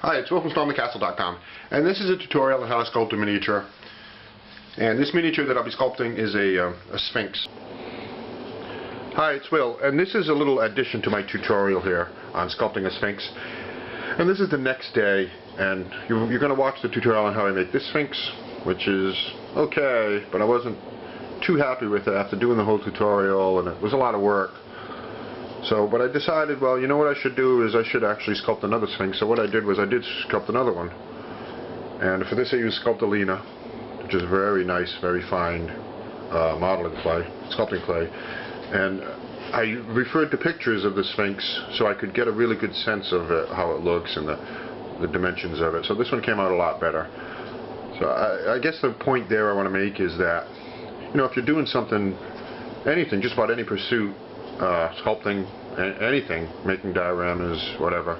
Hi, it's Will from StormTheCastle.com, and this is a tutorial on how to sculpt a miniature. And this miniature that I'll be sculpting is a Sphinx. Hi, it's Will, and this is a little addition to my tutorial here on sculpting a Sphinx. And this is the next day, and you're going to watch the tutorial on how I make this Sphinx, which is okay, but I wasn't too happy with it after doing the whole tutorial, and it was a lot of work. But I decided, well, you know what I should do is I should actually sculpt another Sphinx. So what I did was I did sculpt another one. And for this I used Sculptalina, which is very nice, very fine modeling clay, sculpting clay. And I referred to pictures of the Sphinx so I could get a really good sense of it, how it looks and the dimensions of it. So this one came out a lot better. So I guess the point there I want to make is that, you know, if you're doing something, anything, just about any pursuit, sculpting, anything, making dioramas, whatever.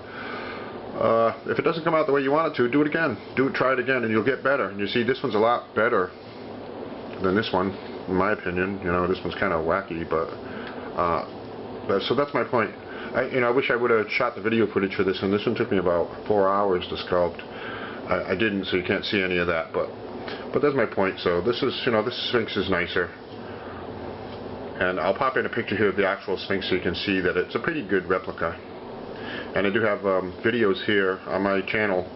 If it doesn't come out the way you want it to, do it again. Try it again, and you'll get better. And you see, this one's a lot better than this one, in my opinion. You know, this one's kind of wacky, so that's my point. I wish I would have shot the video footage for this one. This one took me about 4 hours to sculpt. I didn't, so you can't see any of that. But that's my point. So this is, you know, this Sphinx is nicer. And I'll pop in a picture here of the actual Sphinx so you can see that it's a pretty good replica. And I do have videos here on my channel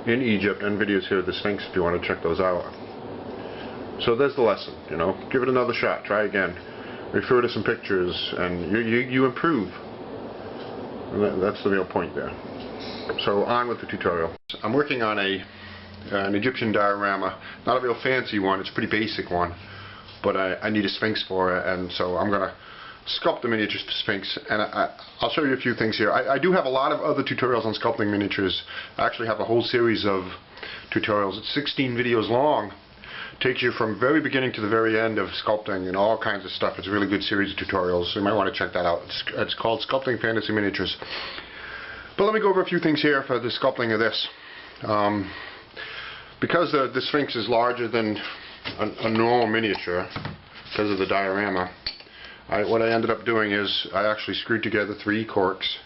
in Egypt and videos here of the Sphinx if you want to check those out. So there's the lesson, you know. Give it another shot. Try again. Refer to some pictures and you improve. And that's the real point there. So on with the tutorial. I'm working on an Egyptian diorama. Not a real fancy one. It's a pretty basic one. But I need a Sphinx for it, and so I'm going to sculpt the miniature Sphinx, and I'll show you a few things here. I do have a lot of other tutorials on sculpting miniatures. I actually have a whole series of tutorials. It's 16 videos long. Takes you from very beginning to the very end of sculpting and all kinds of stuff. It's a really good series of tutorials, so you might want to check that out. It's called Sculpting Fantasy Miniatures. But let me go over a few things here for the sculpting of this. Because the Sphinx is larger than a normal miniature because of the diorama, what I ended up doing is I actually screwed together 3 corks.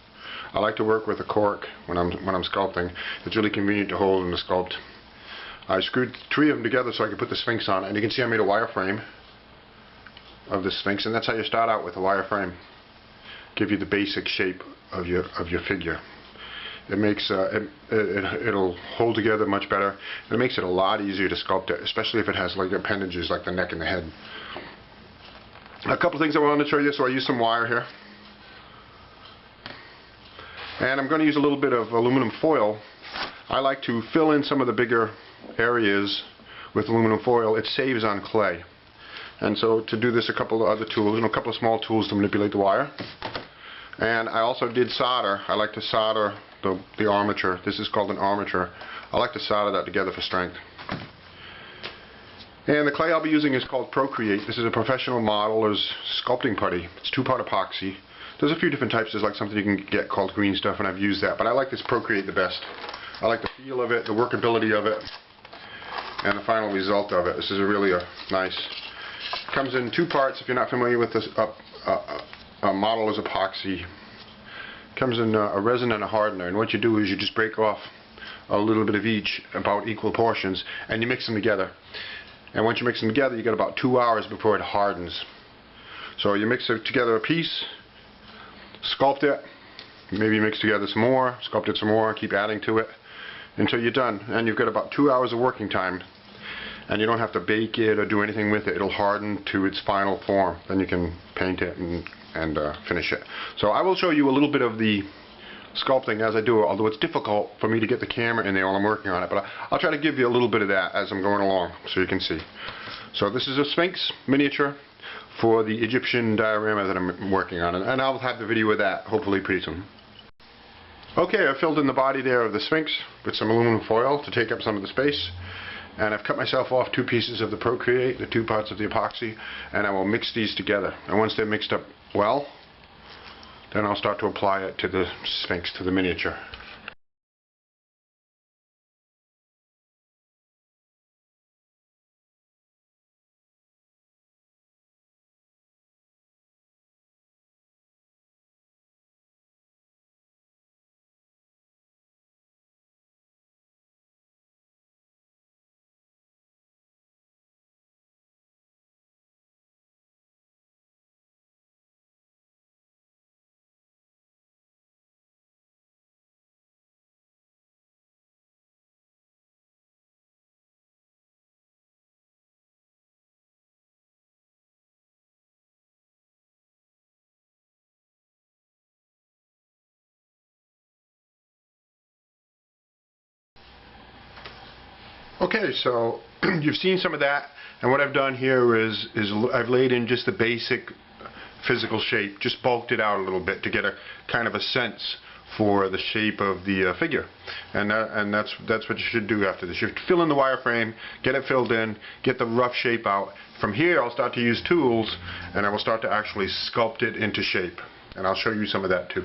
I like to work with a cork when I'm sculpting. It's really convenient to hold and to sculpt. I screwed 3 of them together so I could put the Sphinx on, and you can see I made a wireframe of the Sphinx, and that's how you start out, with a wireframe. Give you the basic shape of your figure. It makes it'll hold together much better, and it makes it a lot easier to sculpt it, especially if it has like appendages like the neck and the head. A couple things I wanted to show you. So I used some wire here, and I'm going to use a little bit of aluminum foil. I like to fill in some of the bigger areas with aluminum foil. It saves on clay, and so to do this, a couple of other tools, and a couple of small tools to manipulate the wire. And I also did solder. I like to solder the armature. This is called an armature. I like to solder that together for strength. And the clay I'll be using is called Procreate. This is a professional modeler's sculpting putty. It's 2-part epoxy. There's a few different types. There's like something you can get called green stuff, and I've used that. But I like this Procreate the best. I like the feel of it, the workability of it, and the final result of it. This is really nice. It comes in 2 parts. If you're not familiar with this a modeler's epoxy, comes in a resin and a hardener, and what you do is you just break off a little bit of each, about equal portions, and you mix them together. And once you mix them together, you get about 2 hours before it hardens. So you mix it together a piece, sculpt it, maybe mix together some more, sculpt it some more, keep adding to it until you're done. And you've got about 2 hours of working time, and you don't have to bake it or do anything with it. It'll harden to its final form. Then you can paint it and finish it. So I will show you a little bit of the sculpting as I do it, although it's difficult for me to get the camera in there while I'm working on it, but I'll try to give you a little bit of that as I'm going along so you can see. So this is a Sphinx miniature for the Egyptian diorama that I'm working on, and I'll have the video of that hopefully pretty soon. Okay, I filled in the body there of the Sphinx with some aluminum foil to take up some of the space. And I've cut myself off 2 pieces of the Procreate, the 2 parts of the epoxy, and I will mix these together. And once they're mixed up well, then I'll start to apply it to the Sphinx, to the miniature. Okay, so you've seen some of that, and what I've done here is I've laid in just the basic physical shape, just bulked it out a little bit to get a kind of a sense for the shape of the figure, and that's what you should do after this. You fill in the wireframe, get it filled in, get the rough shape out. From here I'll start to use tools, and I will start to actually sculpt it into shape, and I'll show you some of that too.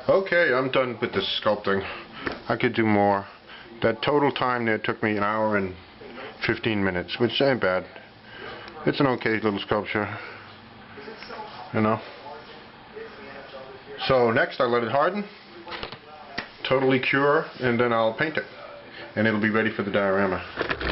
Okay, I'm done with this sculpting. I could do more. That total time there took me 1 hour and 15 minutes, which ain't bad. It's an okay little sculpture, you know. So next I let it harden, totally cure, and then I'll paint it, and it'll be ready for the diorama.